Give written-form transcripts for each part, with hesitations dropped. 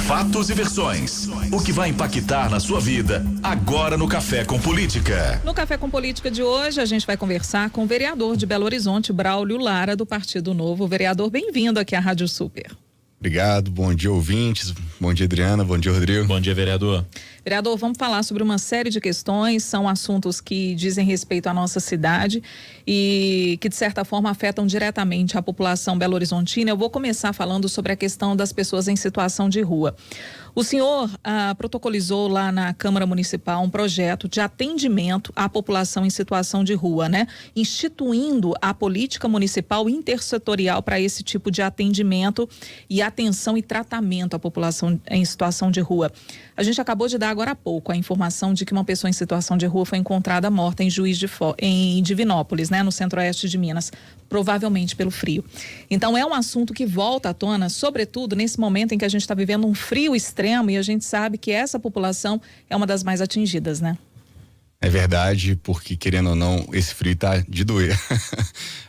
Fatos e versões. O que vai impactar na sua vida agora no Café com Política. No Café com Política de hoje, a gente vai conversar com o vereador de Belo Horizonte, Braulio Lara, do Partido Novo. Vereador, bem-vindo aqui à Rádio Super. Obrigado, bom dia, ouvintes. Bom dia, Adriana, bom dia, Rodrigo. Bom dia, vereador. Vereador, vamos falar sobre uma série de questões, são assuntos que dizem respeito à nossa cidade e que, de certa forma, afetam diretamente a população belo-horizontina. Eu vou começar falando sobre a questão das pessoas em situação de rua. O senhor protocolizou lá na Câmara Municipal um projeto de atendimento à população em situação de rua, né? Instituindo a política municipal intersetorial para esse tipo de atendimento e atenção e tratamento à população em situação de rua. A gente acabou de dar agora há pouco a informação de que uma pessoa em situação de rua foi encontrada morta em em Divinópolis, né? No centro-oeste de Minas, provavelmente pelo frio. Então é um assunto que volta à tona, sobretudo nesse momento em que a gente está vivendo um frio extremo e a gente sabe que essa população é uma das mais atingidas, né? É verdade, porque querendo ou não, esse frio tá de doer.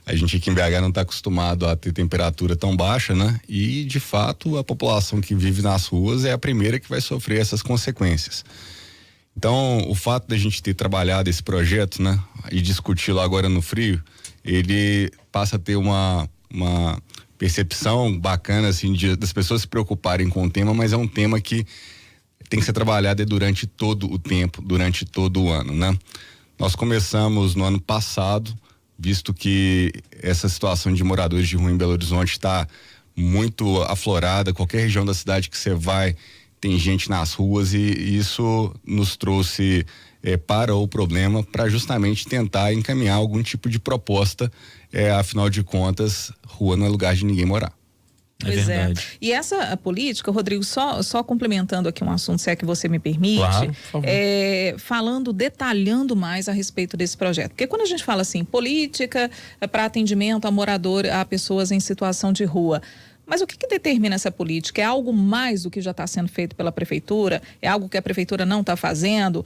A gente aqui em BH não está acostumado a ter temperatura tão baixa, né? E de fato a população que vive nas ruas é a primeira que vai sofrer essas consequências. Então o fato da gente ter trabalhado esse projeto, né? E discuti-lo agora no frio, ele passa a ter uma percepção bacana assim das pessoas se preocuparem com o tema, mas é um tema que tem que ser trabalhado durante todo o tempo, durante todo o ano, né? Nós começamos no ano passado, visto que essa situação de moradores de rua em Belo Horizonte está muito aflorada, qualquer região da cidade que você vai, tem gente nas ruas e isso nos trouxe para o problema para justamente tentar encaminhar algum tipo de proposta, afinal de contas, rua não é lugar de ninguém morar. Pois é. E essa política, Rodrigo, só complementando aqui um assunto, se é que você me permite, claro, por favor. Detalhando mais a respeito desse projeto. Porque quando a gente fala assim, política para atendimento a pessoas em situação de rua, mas o que determina essa política? É algo mais do que já está sendo feito pela prefeitura? É algo que a prefeitura não está fazendo?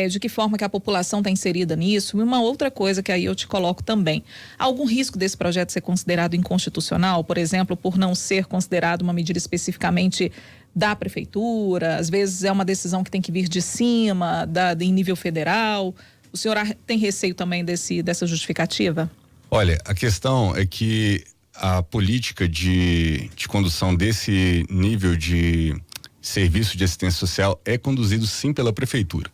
De que forma que a população está inserida nisso? E uma outra coisa que aí eu te coloco também. Há algum risco desse projeto ser considerado inconstitucional, por exemplo, por não ser considerado uma medida especificamente da prefeitura? Às vezes é uma decisão que tem que vir de cima, em nível federal. O senhor tem receio também dessa justificativa? Olha, a questão é que a política de condução desse nível de serviço de assistência social é conduzido sim pela prefeitura.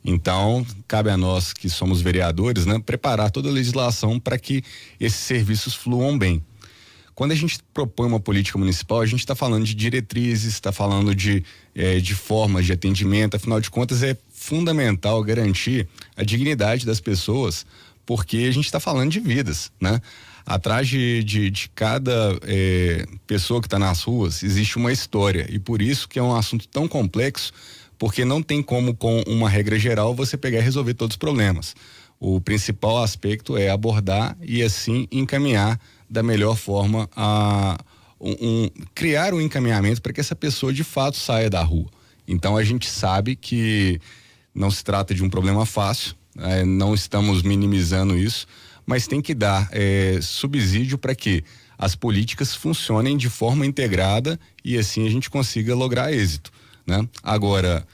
Então, cabe a nós que somos vereadores, né, preparar toda a legislação para que esses serviços fluam bem. Quando a gente propõe uma política municipal, a gente está falando de diretrizes, está falando de formas de atendimento, afinal de contas é fundamental garantir a dignidade das pessoas, porque a gente está falando de vidas, né? Atrás de cada pessoa que está nas ruas existe uma história e por isso que é um assunto tão complexo, porque não tem como com uma regra geral você pegar e resolver todos os problemas. O principal aspecto é abordar e assim encaminhar da melhor forma criar um encaminhamento para que essa pessoa de fato saia da rua. Então a gente sabe que não se trata de um problema fácil, não estamos minimizando isso, mas tem que dar subsídio para que as políticas funcionem de forma integrada e assim a gente consiga lograr êxito, né? Agora,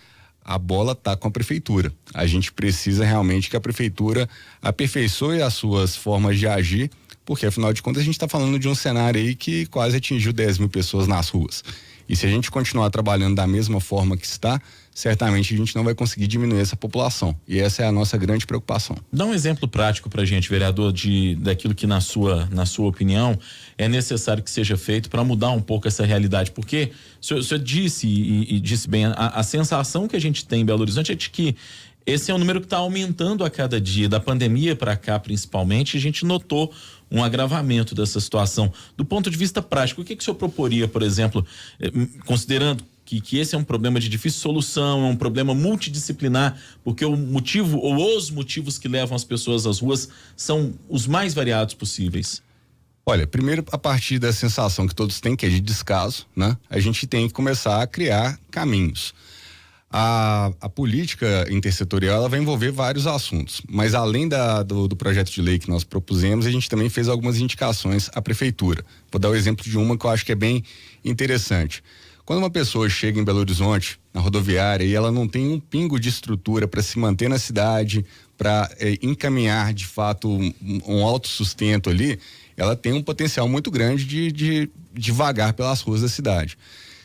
a bola está com a prefeitura. A gente precisa realmente que a prefeitura aperfeiçoe as suas formas de agir, porque afinal de contas a gente está falando de um cenário aí que quase atingiu 10 mil pessoas nas ruas. E se a gente continuar trabalhando da mesma forma que está, certamente a gente não vai conseguir diminuir essa população. E essa é a nossa grande preocupação. Dá um exemplo prático pra gente, vereador, daquilo que na sua opinião é necessário que seja feito para mudar um pouco essa realidade, porque o senhor disse e disse bem, a sensação que a gente tem em Belo Horizonte é de que esse é um número que está aumentando a cada dia, da pandemia para cá principalmente, a gente notou um agravamento dessa situação. Do ponto de vista prático, o que o senhor proporia, por exemplo, considerando que esse é um problema de difícil solução, é um problema multidisciplinar, porque o motivo ou os motivos que levam as pessoas às ruas são os mais variados possíveis? Olha, primeiro a partir da sensação que todos têm, que é de descaso, né? A gente tem que começar a criar caminhos. A política intersetorial ela vai envolver vários assuntos, mas além do projeto de lei que nós propusemos, a gente também fez algumas indicações à prefeitura. Vou dar o exemplo de uma que eu acho que é bem interessante. Quando uma pessoa chega em Belo Horizonte, na rodoviária, e ela não tem um pingo de estrutura para se manter na cidade, para encaminhar de fato um autossustento ali, ela tem um potencial muito grande de vagar pelas ruas da cidade.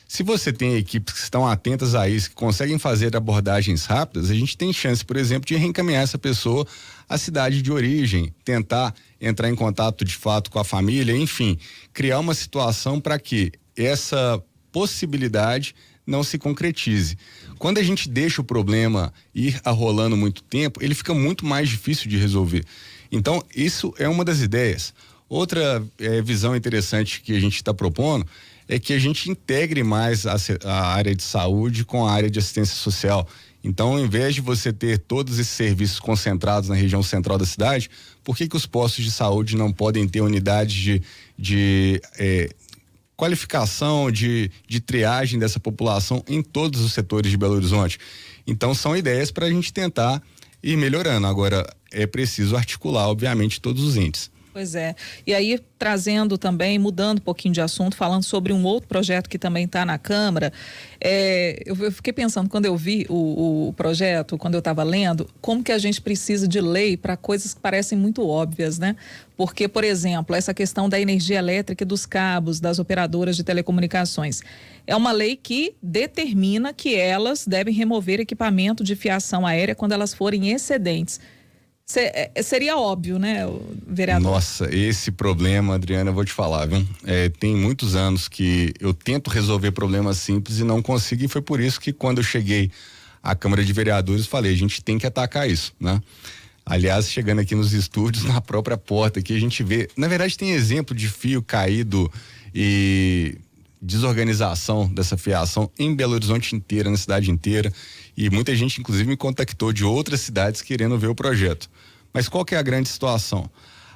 Se você tem equipes que estão atentas a isso, que conseguem fazer abordagens rápidas, a gente tem chance, por exemplo, de reencaminhar essa pessoa à cidade de origem, tentar entrar em contato de fato com a família, enfim, criar uma situação para que essa possibilidade não se concretize. Quando a gente deixa o problema ir arrolando muito tempo, ele fica muito mais difícil de resolver. Então, isso é uma das ideias. Outra visão interessante que a gente está propondo é que a gente integre mais a área de saúde com a área de assistência social. Então, ao invés de você ter todos esses serviços concentrados na região central da cidade, por que os postos de saúde não podem ter unidades de qualificação, de triagem dessa população em todos os setores de Belo Horizonte? Então, são ideias para a gente tentar ir melhorando. Agora, é preciso articular, obviamente, todos os entes. Pois é. E aí, trazendo também, mudando um pouquinho de assunto, falando sobre um outro projeto que também está na Câmara, eu fiquei pensando, quando eu vi o projeto, quando eu estava lendo, como que a gente precisa de lei para coisas que parecem muito óbvias, né? Porque, por exemplo, essa questão da energia elétrica e dos cabos das operadoras de telecomunicações. É uma lei que determina que elas devem remover equipamento de fiação aérea quando elas forem excedentes. Seria óbvio, né, vereador? Nossa, esse problema, Adriana, eu vou te falar, viu? Tem muitos anos que eu tento resolver problemas simples e não consigo, e foi por isso que quando eu cheguei à Câmara de Vereadores, falei, a gente tem que atacar isso, né? Aliás, chegando aqui nos estúdios, na própria porta aqui, a gente vê, na verdade tem exemplo de fio caído e desorganização dessa fiação em Belo Horizonte inteira, na cidade inteira, e muita gente inclusive me contactou de outras cidades querendo ver o projeto. Mas qual que é a grande situação?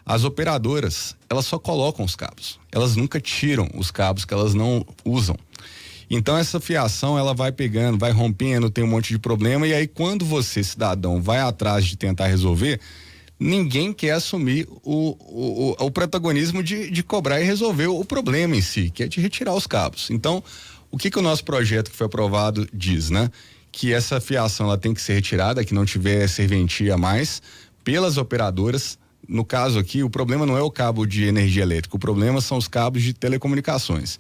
As operadoras, elas só colocam os cabos, elas nunca tiram os cabos que elas não usam. Então essa fiação, ela vai pegando, vai rompendo, tem um monte de problema, e aí quando você, cidadão, vai atrás de tentar resolver, ninguém quer assumir o protagonismo de cobrar e resolver o problema em si, que é de retirar os cabos. Então, o que o nosso projeto que foi aprovado diz, né? Que essa fiação ela tem que ser retirada, que não tiver serventia mais, pelas operadoras. No caso aqui, o problema não é o cabo de energia elétrica, o problema são os cabos de telecomunicações.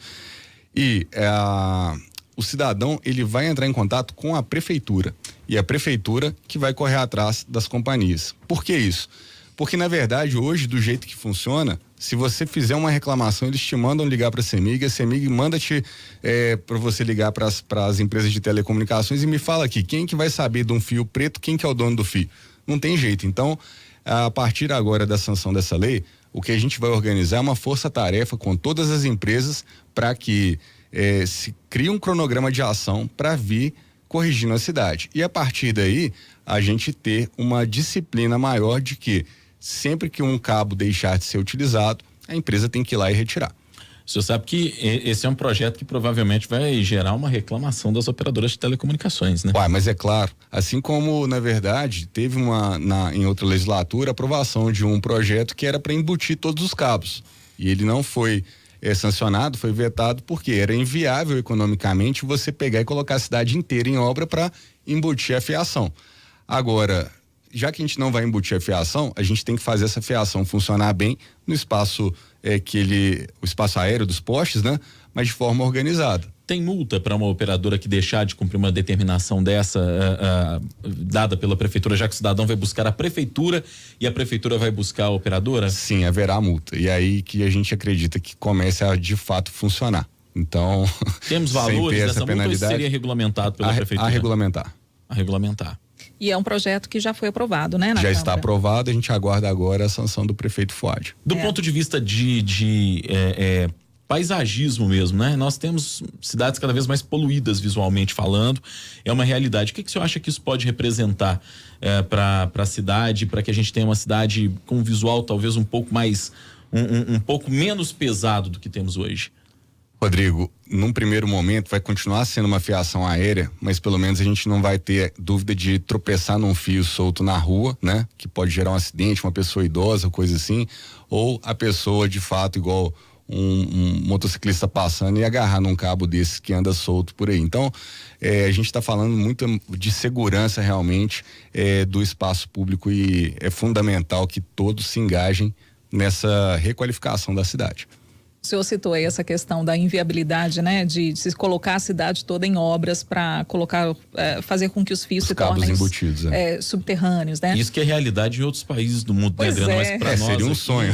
E o cidadão, ele vai entrar em contato com a prefeitura, e a prefeitura que vai correr atrás das companhias. Por que isso? Porque, na verdade, hoje, do jeito que funciona, se você fizer uma reclamação, eles te mandam ligar para a CEMIG manda para você ligar para as empresas de telecomunicações e me fala aqui, quem que vai saber de um fio preto, quem que é o dono do fio? Não tem jeito. Então, a partir agora da sanção dessa lei, o que a gente vai organizar é uma força-tarefa com todas as empresas para que se crie um cronograma de ação para vir corrigindo a cidade. E a partir daí, a gente ter uma disciplina maior de que sempre que um cabo deixar de ser utilizado, a empresa tem que ir lá e retirar. O senhor sabe que esse é um projeto que provavelmente vai gerar uma reclamação das operadoras de telecomunicações, né? Mas é claro, assim como, na verdade, teve em outra legislatura, aprovação de um projeto que era para embutir todos os cabos. E ele não foi sancionado, foi vetado, porque era inviável economicamente você pegar e colocar a cidade inteira em obra para embutir a fiação. Agora, já que a gente não vai embutir a fiação, a gente tem que fazer essa fiação funcionar bem no espaço o espaço aéreo dos postes, né? Mas de forma organizada. Tem multa para uma operadora que deixar de cumprir uma determinação dessa dada pela prefeitura, já que o cidadão vai buscar a prefeitura e a prefeitura vai buscar a operadora? Sim, haverá multa. E aí que a gente acredita que comece a de fato funcionar. Então, temos valores dessa multa ou seria regulamentado pela prefeitura? A regulamentar. A regulamentar. E é um projeto que já foi aprovado, né? Já está aprovado, a gente aguarda agora a sanção do prefeito Fuad. Do ponto de vista de paisagismo mesmo, né? Nós temos cidades cada vez mais poluídas visualmente falando, é uma realidade. O que o senhor acha que isso pode representar para a cidade, para que a gente tenha uma cidade com um visual talvez um pouco mais, um pouco menos pesado do que temos hoje? Rodrigo, num primeiro momento vai continuar sendo uma fiação aérea, mas pelo menos a gente não vai ter dúvida de tropeçar num fio solto na rua, né? Que pode gerar um acidente, uma pessoa idosa, coisa assim, ou a pessoa de fato, igual um motociclista passando e agarrar num cabo desse que anda solto por aí. Então, a gente está falando muito de segurança realmente do espaço público e é fundamental que todos se engajem nessa requalificação da cidade. O senhor citou aí essa questão da inviabilidade, né, de se colocar a cidade toda em obras para fazer com que os fios se tornem embutidos, subterrâneos, né? Isso que é realidade em outros países do mundo, pois né, Adriano? Mas para nós seria um aqui, sonho.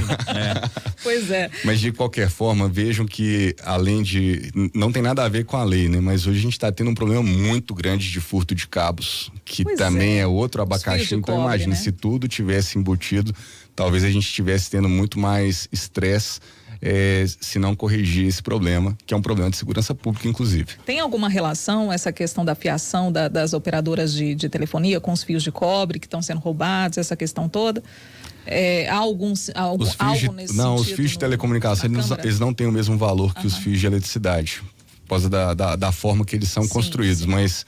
Pois é. Mas de qualquer forma, vejam que além de, não tem nada a ver com a lei, né? Mas hoje a gente está tendo um problema muito grande de furto de cabos, que também é outro abacaxi. Então cobre, imagine, né? se tudo tivesse embutido, talvez a gente estivesse tendo muito mais estresse. Se não corrigir esse problema, que é um problema de segurança pública, inclusive. Tem alguma relação essa questão da fiação das operadoras de telefonia com os fios de cobre que estão sendo roubados, essa questão toda? Algo nesse sentido? Os fios de telecomunicação, eles não têm o mesmo valor que os fios de eletricidade, por causa da forma que eles são construídos, mas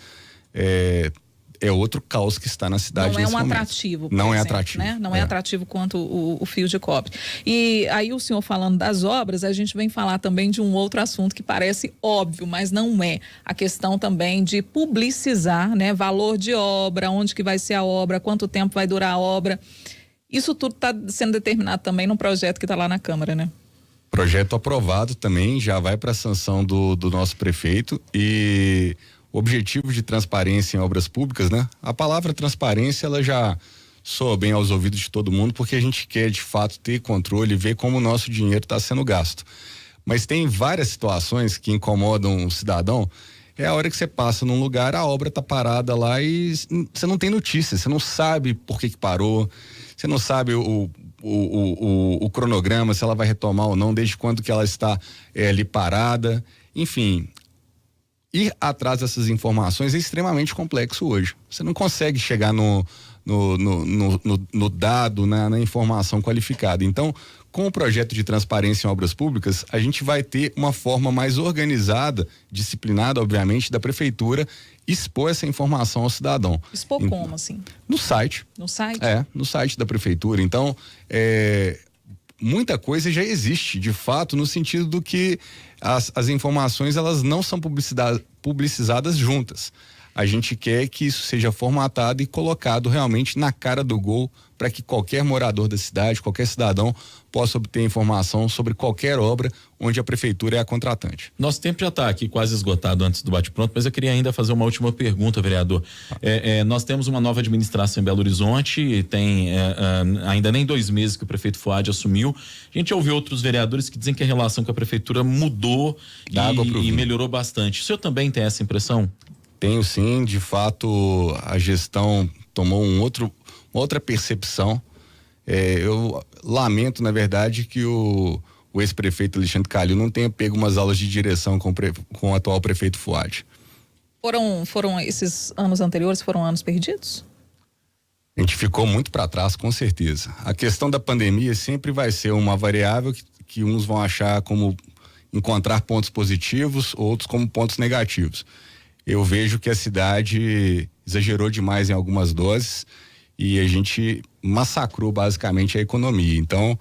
é outro caos que está na cidade. Não é um atrativo. Não é atrativo. Né? Não é atrativo quanto o fio de cobre. E aí o senhor falando das obras, a gente vem falar também de um outro assunto que parece óbvio, mas não é. A questão também de publicizar, né? Valor de obra, onde que vai ser a obra, quanto tempo vai durar a obra. Isso tudo está sendo determinado também no projeto que está lá na Câmara, né? Projeto aprovado também, já vai para a sanção do nosso prefeito e o objetivo de transparência em obras públicas, né? A palavra transparência, ela já soa bem aos ouvidos de todo mundo, porque a gente quer de fato ter controle e ver como o nosso dinheiro está sendo gasto. Mas tem várias situações que incomodam o cidadão. É a hora que você passa num lugar, a obra tá parada lá e você não tem notícia, você não sabe por que parou, você não sabe o cronograma, se ela vai retomar ou não, desde quando que ela está ali parada, enfim. Ir atrás dessas informações é extremamente complexo hoje. Você não consegue chegar no dado, na informação qualificada. Então, com o projeto de transparência em obras públicas, a gente vai ter uma forma mais organizada, disciplinada, obviamente, da prefeitura expor essa informação ao cidadão. Expor como, assim? No site. No site? No site da prefeitura. Então, muita coisa já existe, de fato, no sentido do que as informações, elas não são publicizadas juntas. A gente quer que isso seja formatado e colocado realmente na cara do gol, para que qualquer morador da cidade, qualquer cidadão, possa obter informação sobre qualquer obra onde a prefeitura é a contratante. Nosso tempo já está aqui quase esgotado antes do bate-pronto, mas eu queria ainda fazer uma última pergunta, vereador. Nós temos uma nova administração em Belo Horizonte, tem ainda nem 2 meses que o prefeito Fuad assumiu. A gente ouviu outros vereadores que dizem que a relação com a prefeitura mudou e melhorou bastante. O senhor também tem essa impressão? Tenho sim, de fato a gestão tomou uma outra percepção. Eu lamento, na verdade, que o ex-prefeito Alexandre Calil não tenha pego umas aulas de direção com o atual prefeito Fuad. Foram esses anos anteriores, foram anos perdidos? A gente ficou muito para trás, com certeza. A questão da pandemia sempre vai ser uma variável que uns vão achar como encontrar pontos positivos, outros como pontos negativos. Eu vejo que a cidade exagerou demais em algumas doses e a gente massacrou basicamente a economia. Então,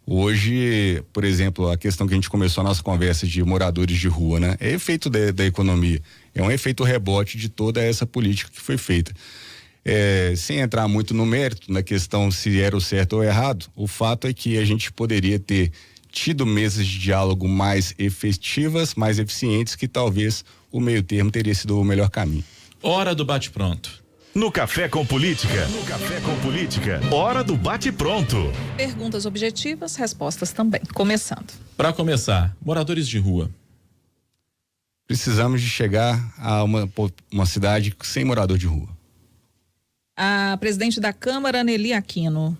hoje, por exemplo, a questão que a gente começou a nossa conversa de moradores de rua, né? É efeito da economia, é um efeito rebote de toda essa política que foi feita. Sem entrar muito no mérito, na questão se era o certo ou errado, o fato é que a gente poderia ter tido mesas de diálogo mais efetivas, mais eficientes, que talvez o meio termo teria sido o melhor caminho. Hora do bate-pronto. No Café com Política. Hora do bate-pronto. Perguntas objetivas, respostas também. Começando. Para começar, moradores de rua. Precisamos de chegar a uma cidade sem morador de rua. A presidente da Câmara, Nelly Aquino.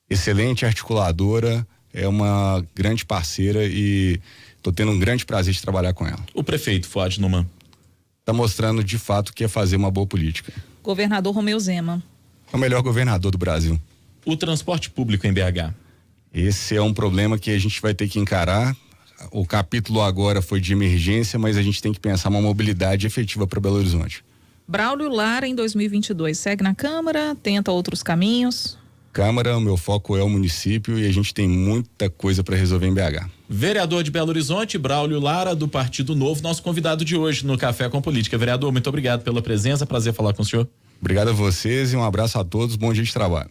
Excelente articuladora, é uma grande parceira e estou tendo um grande prazer de trabalhar com ela. O prefeito Fuad Numan. Está mostrando de fato que é fazer uma boa política. Governador Romeu Zema. É o melhor governador do Brasil. O transporte público em BH. Esse é um problema que a gente vai ter que encarar. O capítulo agora foi de emergência, mas a gente tem que pensar uma mobilidade efetiva para Belo Horizonte. Braulio Lara em 2022 segue na Câmara, tenta outros caminhos. Câmara, o meu foco é o município e a gente tem muita coisa para resolver em BH. Vereador de Belo Horizonte, Braulio Lara, do Partido Novo, nosso convidado de hoje no Café com Política. Vereador, muito obrigado pela presença, prazer falar com o senhor. Obrigado a vocês e um abraço a todos, bom dia de trabalho.